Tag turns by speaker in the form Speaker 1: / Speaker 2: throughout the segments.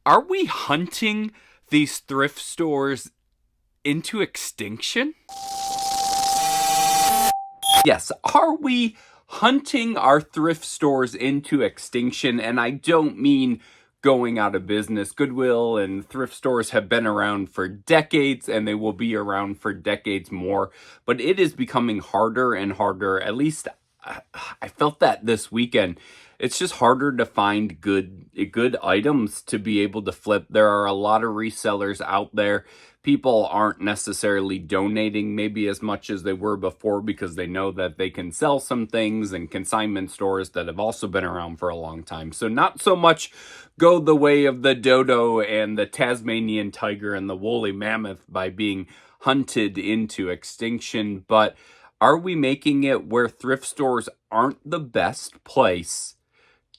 Speaker 1: Are we hunting these thrift stores into extinction? Yes, are we hunting our thrift stores into extinction? And I don't mean going out of business. Goodwill and thrift stores have been around for decades, and they will be around for decades more. But it is becoming harder and harder. At least I felt that this weekend. It's just harder to find good items to be able to flip. There are a lot of resellers out there. People aren't necessarily donating maybe as much as they were before because they know that they can sell some things, and consignment stores that have also been around for a long time. So not so much go the way of the dodo and the Tasmanian tiger and the woolly mammoth by being hunted into extinction, but are we making it where thrift stores aren't the best place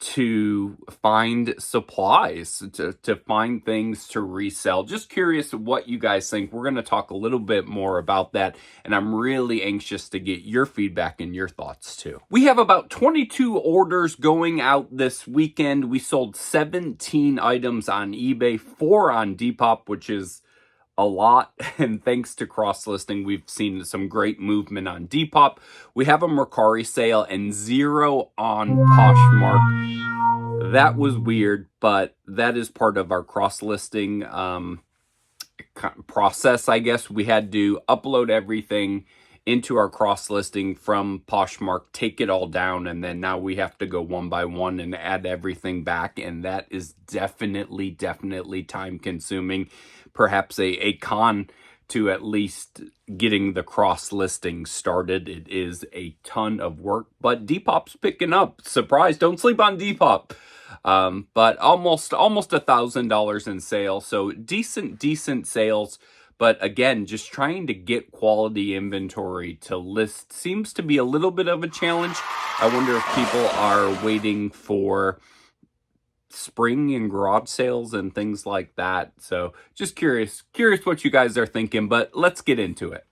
Speaker 1: to find supplies, to find things to resell? Just curious what you guys think. We're going to talk a little bit more about that, and I'm really anxious to get your feedback and your thoughts too. We have about 22 orders going out this weekend. We sold 17 items on eBay, 4 on Depop, which is a lot, and thanks to cross-listing, we've seen some great movement on Depop. We have a Mercari sale and 0 on Poshmark. That was weird, but that is part of our cross-listing process, I guess. We had to upload everything into our cross-listing from Poshmark, take it all down, and then now we have to go one by one and add everything back, and that is definitely time-consuming. Perhaps a con to at least getting the cross-listing started. It is a ton of work, but Depop's picking up. Surprise, don't sleep on Depop. But almost $1,000 in sales, so decent sales. But again, just trying to get quality inventory to list seems to be a little bit of a challenge. I wonder if people are waiting for spring and garage sales and things like that. So just curious what you guys are thinking, but let's get into it.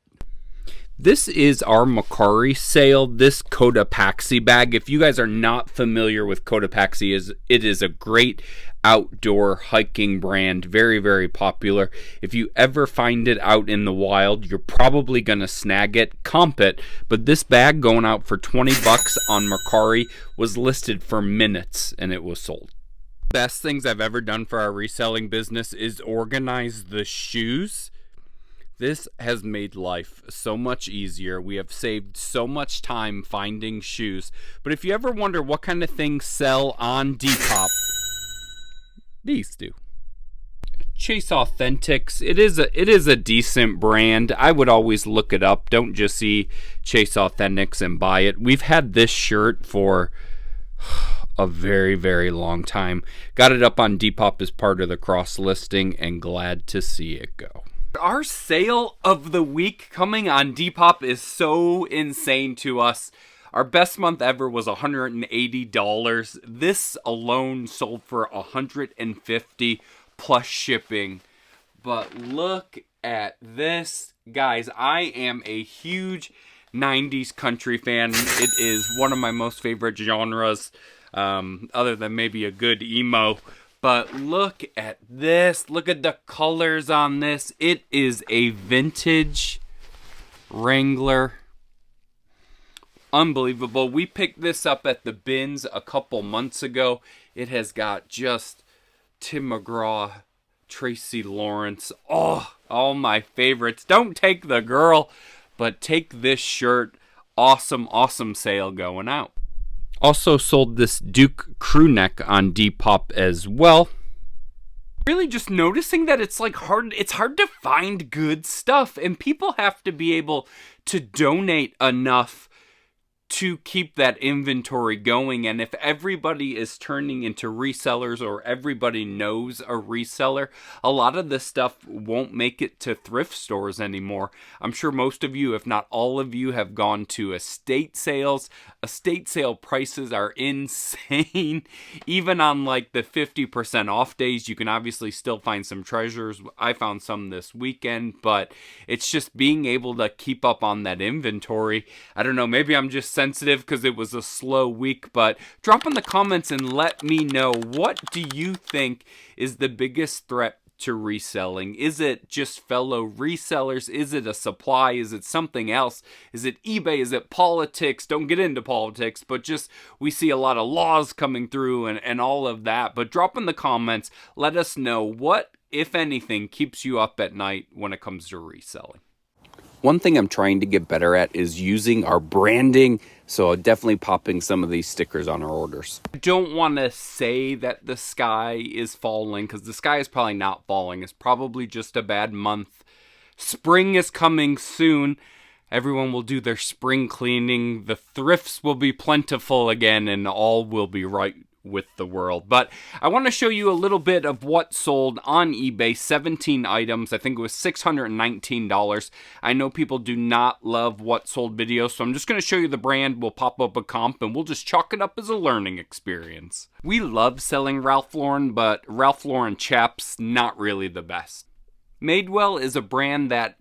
Speaker 1: This is our Mercari sale, this Cotopaxi bag. If you guys are not familiar with Cotopaxi, it is a great outdoor hiking brand, very popular. If you ever find it out in the wild, you're probably going to snag it, comp it, but this bag going out for 20 bucks on Mercari was listed for minutes and it was sold. Best things I've ever done for our reselling business is organize the shoes. This has made life so much easier. We have saved so much time finding shoes. But if you ever wonder what kind of things sell on Depop, these do. Chase Authentics. It is a decent brand. I would always look it up. Don't just see Chase Authentics and buy it. We've had this shirt for a very long time. Got it up on Depop as part of the cross listing and glad to see it go. Our sale of the week coming on Depop is so insane to us. Our best month ever was $180. This alone sold for $150 plus shipping. But look at this, guys. I am a huge 90s country fan. It is one of my most favorite genres, other than maybe a good emo. But look at this. Look at the colors on this. It is a vintage Wrangler. Unbelievable. We picked this up at the bins a couple months ago. It has got just Tim McGraw, Tracy Lawrence. All my favorites. Don't take the girl, but take this shirt. Awesome sale going out. Also sold this Duke crew neck on Depop as well. Really just noticing that it's hard to find good stuff, and people have to be able to donate enough to keep that inventory going. And if everybody is turning into resellers, or everybody knows a reseller, a lot of this stuff won't make it to thrift stores anymore. I'm sure most of you, if not all of you, have gone to estate sales. Estate sale prices are insane. Even on like the 50% off days, you can obviously still find some treasures. I found some this weekend, but it's just being able to keep up on that inventory. I don't know, maybe I'm just sensitive because it was a slow week, but drop in the comments and let me know, what do you think is the biggest threat to reselling? Is it just fellow resellers? Is it a supply? Is it something else? Is it eBay? Is it politics? Don't get into politics, but just we see a lot of laws coming through and all of that. But drop in the comments, let us know what, if anything, keeps you up at night when it comes to reselling. One thing I'm trying to get better at is using our branding, so definitely popping some of these stickers on our orders. I don't want to say that the sky is falling, because the sky is probably not falling. It's probably just a bad month. Spring is coming soon. Everyone will do their spring cleaning. The thrifts will be plentiful again, and all will be right with the world. But I want to show you a little bit of what sold on eBay. 17 items. I think it was $619. I know people do not love what sold videos, so I'm just going to show you the brand. We'll pop up a comp and we'll just chalk it up as a learning experience. We love selling Ralph Lauren, but Ralph Lauren chaps, not really the best. Madewell is a brand that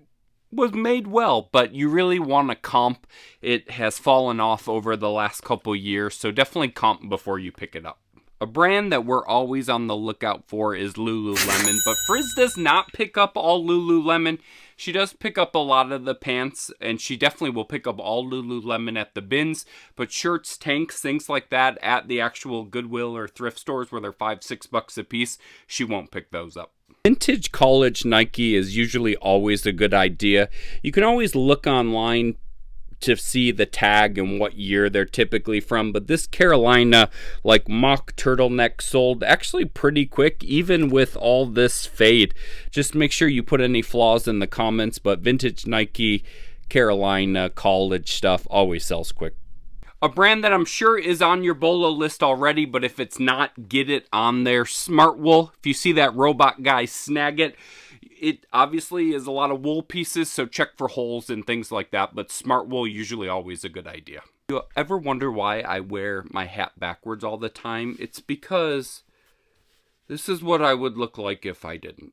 Speaker 1: was made well, but you really want to comp. It has fallen off over the last couple years, so definitely comp before you pick it up. A brand that we're always on the lookout for is Lululemon, but Frizz does not pick up all Lululemon. She does pick up a lot of the pants, and she definitely will pick up all Lululemon at the bins, but shirts, tanks, things like that at the actual Goodwill or thrift stores where they're $5-6 a piece, she won't pick those up. Vintage college Nike is usually always a good idea. You can always look online to see the tag and what year they're typically from, but this Carolina like mock turtleneck sold actually pretty quick, even with all this fade. Just make sure you put any flaws in the comments, but vintage Nike Carolina college stuff always sells quick. A brand that I'm sure is on your BOLO list already, but if it's not, get it on there. Smartwool. If you see that robot guy, snag it. It obviously is a lot of wool pieces, so check for holes and things like that, but Smartwool usually always a good idea. You ever wonder why I wear my hat backwards all the time? It's because this is what I would look like if I didn't.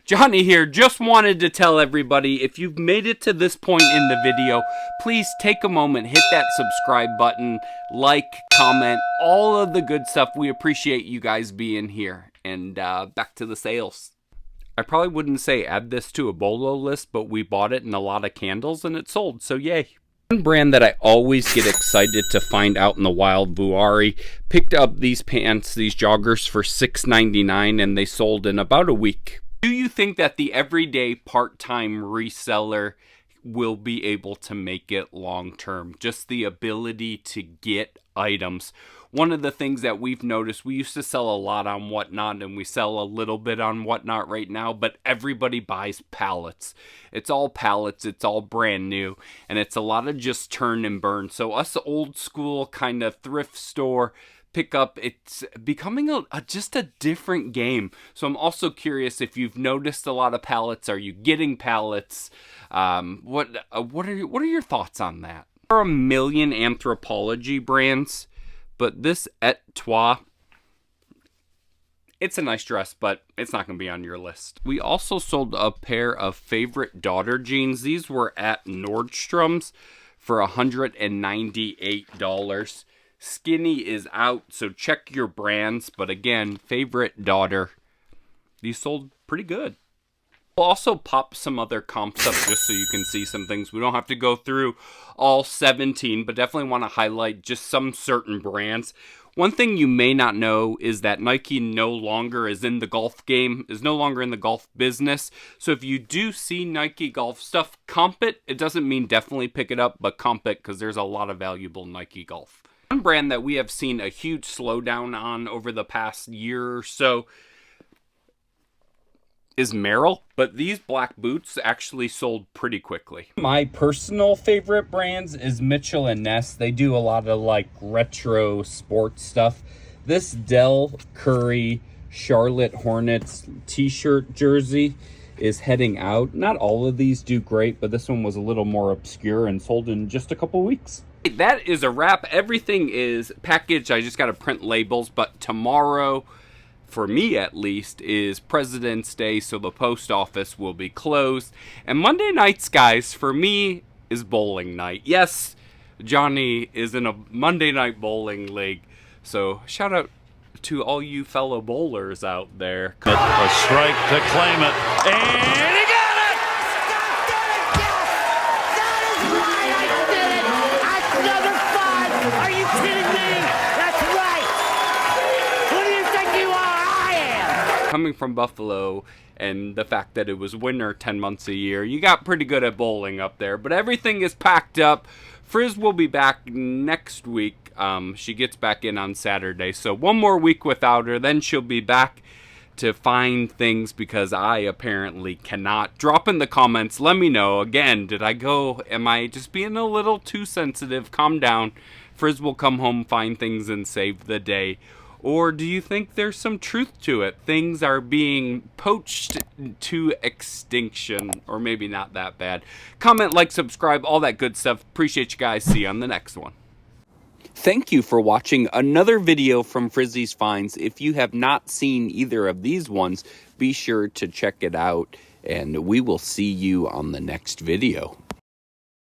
Speaker 1: Johnny here, just wanted to tell everybody, if you've made it to this point in the video, please take a moment, hit that subscribe button, like, comment, all of the good stuff. We appreciate you guys being here. And back to the sales. I probably wouldn't say add this to a BOLO list, but we bought it in a lot of candles and it sold, so yay. One brand that I always get excited to find out in the wild, Vuari, picked up these pants, these joggers for $6.99, and they sold in about a week. Do you think that the everyday part-time reseller will be able to make it long-term? Just the ability to get items. One of the things that we've noticed, we used to sell a lot on Whatnot, and we sell a little bit on Whatnot right now, but everybody buys pallets. It's all pallets, it's all brand new, and it's a lot of just turn and burn. So us old school kind of thrift store pickup, it's becoming just a different game. So I'm also curious if you've noticed a lot of pallets. Are you getting pallets? What are your thoughts on that? There are a million Anthropology brands, but this Et Toi, it's a nice dress, but it's not going to be on your list. We also sold a pair of favorite daughter jeans. These were at Nordstrom's for $198. Skinny is out, so check your brands. But again, favorite daughter, these sold pretty good. We'll also pop some other comps up just so you can see some things. We don't have to go through all 17, but definitely want to highlight just some certain brands. One thing you may not know is that Nike no longer is in the golf game, is no longer in the golf business. So if you do see Nike golf stuff, comp it. It doesn't mean definitely pick it up, but comp it because there's a lot of valuable Nike golf. One brand that we have seen a huge slowdown on over the past year or so is Merrell, but these black boots actually sold pretty quickly. My personal favorite brands is Mitchell & Ness. They do a lot of like retro sports stuff. This Dell Curry Charlotte Hornets t-shirt jersey is heading out. Not all of these do great, but this one was a little more obscure and sold in just a couple weeks. That is a wrap. Everything is packaged. I just got to print labels, but tomorrow, for me at least, is President's Day, so the post office will be closed. And Monday nights, guys, for me, is bowling night. Yes, Johnny is in a Monday night bowling league. So shout out to all you fellow bowlers out there.
Speaker 2: A strike to claim it. And he got it!
Speaker 3: That is right, I did it! That's number 5! Are you kidding me? That's right! Who do you think you are? I am!
Speaker 1: Coming from Buffalo and the fact that it was winter 10 months a year, you got pretty good at bowling up there. But everything is packed up. Frizz will be back next week. She gets back in on Saturday. So one more week without her, then she'll be back to find things because I apparently cannot. Drop in the comments. Let me know. Again, did I go? Am I just being a little too sensitive? Calm down. Frizz will come home, find things, and save the day. Or do you think there's some truth to it? Things are being poached to extinction. Or maybe not that bad. Comment, like, subscribe, all that good stuff. Appreciate you guys. See you on the next one. Thank you for watching another video from Frizzy's Finds. If you have not seen either of these ones, be sure to check it out. And we will see you on the next video.